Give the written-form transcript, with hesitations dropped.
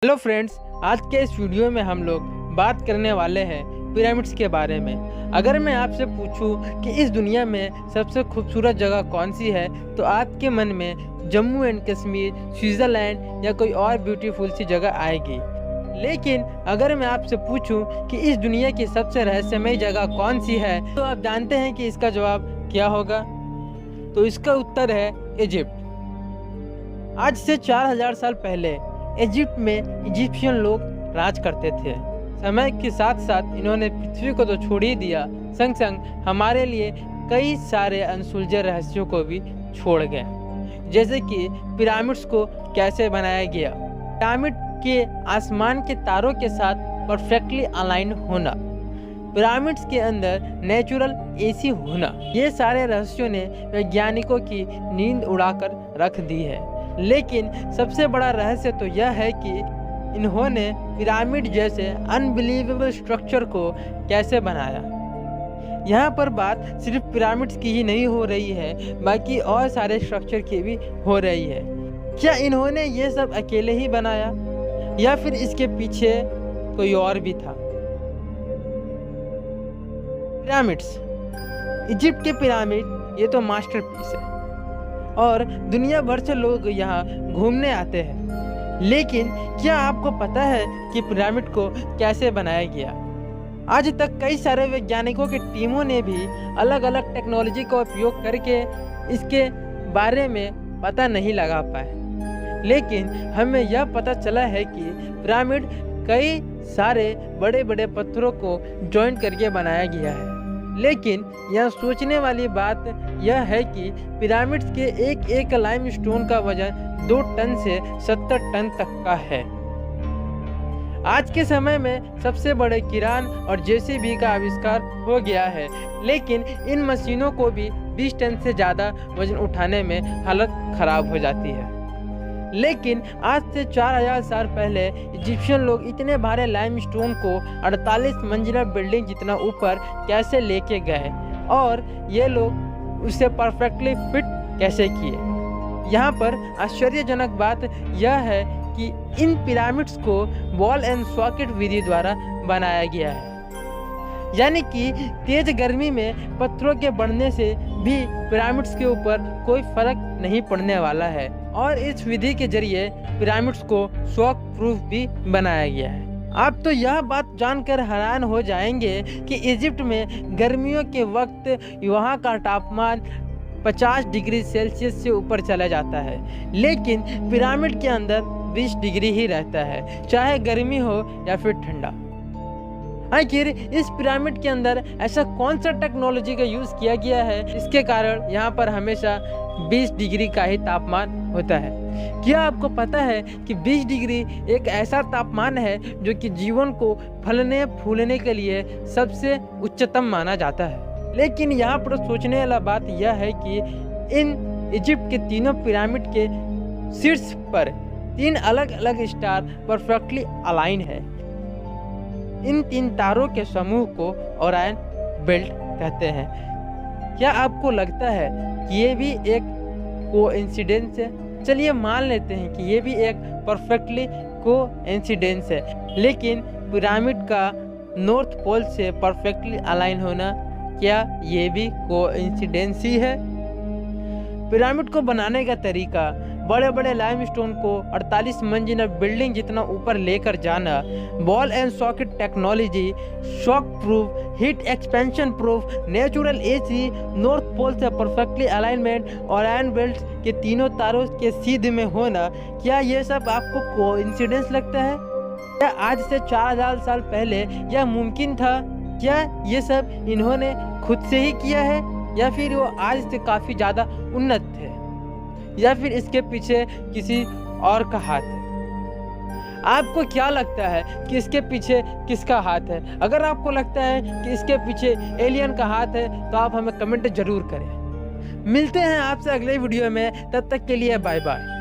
Hello friends, आज के इस वीडियो में हम लोग बात करने वाले हैं पिरामिड्स के बारे में। अगर मैं आपसे पूछूं कि इस दुनिया में सबसे खूबसूरत जगह कौन सी है, तो आपके मन में जम्मू एंड कश्मीर, स्विट्ज़रलैंड या कोई और ब्यूटीफुल सी जगह आएगी। लेकिन अगर मैं आपसे पूछूं कि इस दुनिया की सबसे रहस्यमय जगह कौन सी है, तो आप जानते हैं कि इसका जवाब क्या होगा? तो इसका उत्तर है इजिप्ट। आज से 4000 साल पहले इजिप्ट में इजिप्शियन लोग राज करते थे। समय के साथ साथ इन्होंने पृथ्वी को तो छोड़ ही दिया, संग संग हमारे लिए कई सारे अनसुलझे रहस्यों को भी छोड़ गए, जैसे कि पिरामिड्स को कैसे बनाया गया, पिरामिड के आसमान के तारों के साथ परफेक्टली अलाइन होना, पिरामिड्स के अंदर नेचुरल एसी होना। ये सारे रहस्यों ने वैज्ञानिकों की नींद उड़ाकर रख दी है। लेकिन सबसे बड़ा रहस्य तो यह है कि इन्होंने पिरामिड जैसे अनबिलीवेबल स्ट्रक्चर को कैसे बनाया। यहाँ पर बात सिर्फ पिरामिड्स की ही नहीं हो रही है, बाकी और सारे स्ट्रक्चर की भी हो रही है। क्या इन्होंने ये सब अकेले ही बनाया या फिर इसके पीछे कोई और भी था? पिरामिड्स, इजिप्ट के पिरामिड ये तो मास्टरपीस है और दुनिया भर से लोग यहाँ घूमने आते हैं। लेकिन क्या आपको पता है कि पिरामिड को कैसे बनाया गया? आज तक कई सारे वैज्ञानिकों की टीमों ने भी अलग अलग टेक्नोलॉजी का उपयोग करके इसके बारे में पता नहीं लगा पाए। लेकिन हमें यह पता चला है कि पिरामिड कई सारे बड़े बड़े पत्थरों को जॉइन करके बनाया गया है। लेकिन यह सोचने वाली बात यह है कि पिरामिड्स के एक एक लाइमस्टोन का वजन 2 टन से 70 टन तक का है। आज के समय में सबसे बड़े किरान और जेसीबी का आविष्कार हो गया है, लेकिन इन मशीनों को भी 20 टन से ज़्यादा वजन उठाने में हालत खराब हो जाती है। लेकिन आज से 4000 साल पहले इजिप्शियन लोग इतने भारे लाइमस्टोन को 48 मंजिला बिल्डिंग जितना ऊपर कैसे लेके गए और ये लोग उसे परफेक्टली फिट कैसे किए? यहाँ पर आश्चर्यजनक बात यह है कि इन पिरामिड्स को बॉल एंड सॉकेट विधि द्वारा बनाया गया है, यानी कि तेज गर्मी में पत्थरों के बढ़ने से भी पिरामिड्स के ऊपर कोई फर्क नहीं पड़ने वाला है। और इस विधि के जरिए पिरामिड्स को शॉक प्रूफ भी बनाया गया है। आप तो यह बात जानकर हैरान हो जाएंगे कि इजिप्ट में गर्मियों के वक्त वहाँ का तापमान 50 डिग्री सेल्सियस से ऊपर चला जाता है, लेकिन पिरामिड के अंदर 20 डिग्री ही रहता है, चाहे गर्मी हो या फिर ठंडा। आखिर इस पिरामिड के अंदर ऐसा कौन सा टेक्नोलॉजी का यूज़ किया गया है इसके कारण यहाँ पर हमेशा 20 डिग्री का ही तापमान होता है? क्या आपको पता है कि 20 डिग्री एक ऐसा तापमान है जो कि जीवन को फलने फूलने के लिए सबसे उच्चतम माना जाता है? लेकिन यहाँ पर सोचने वाला बात यह है कि इन इजिप्ट के तीनों पिरामिड के शीर्ष पर 3 अलग अलग स्टार परफेक्टली अलाइन है। इन 3 तारों के समूह को ओरायन बेल्ट कहते हैं। क्या आपको लगता है कि ये भी एक कोइंसिडेंस है? चलिए मान लेते हैं कि ये भी एक परफेक्टली कोइंसिडेंस है, लेकिन पिरामिड का नॉर्थ पोल से परफेक्टली अलाइन होना, क्या ये भी कोइंसिडेंस ही है? पिरामिड को बनाने का तरीका बड़े बड़े लाइमस्टोन को 48 मंजिला बिल्डिंग जितना ऊपर लेकर जाना, ball and socket technology, shock proof, heat expansion proof, natural AC, north pole से परफेक्टली अलाइनमेंट और आयरन बेल्ट के तीनों तारों के सीध में होना, क्या ये सब आपको कोइंसिडेंस लगता है? क्या आज से 4000 साल पहले यह मुमकिन था? क्या ये सब इन्होंने खुद से ही किया है या फिर वो आज से काफ़ी ज़्यादा उन्नत थे, या फिर इसके पीछे किसी और का हाथ है? आपको क्या लगता है कि इसके पीछे किसका हाथ है? अगर आपको लगता है कि इसके पीछे एलियन का हाथ है तो आप हमें कमेंट जरूर करें। मिलते हैं आपसे अगले वीडियो में, तब तक के लिए बाय बाय।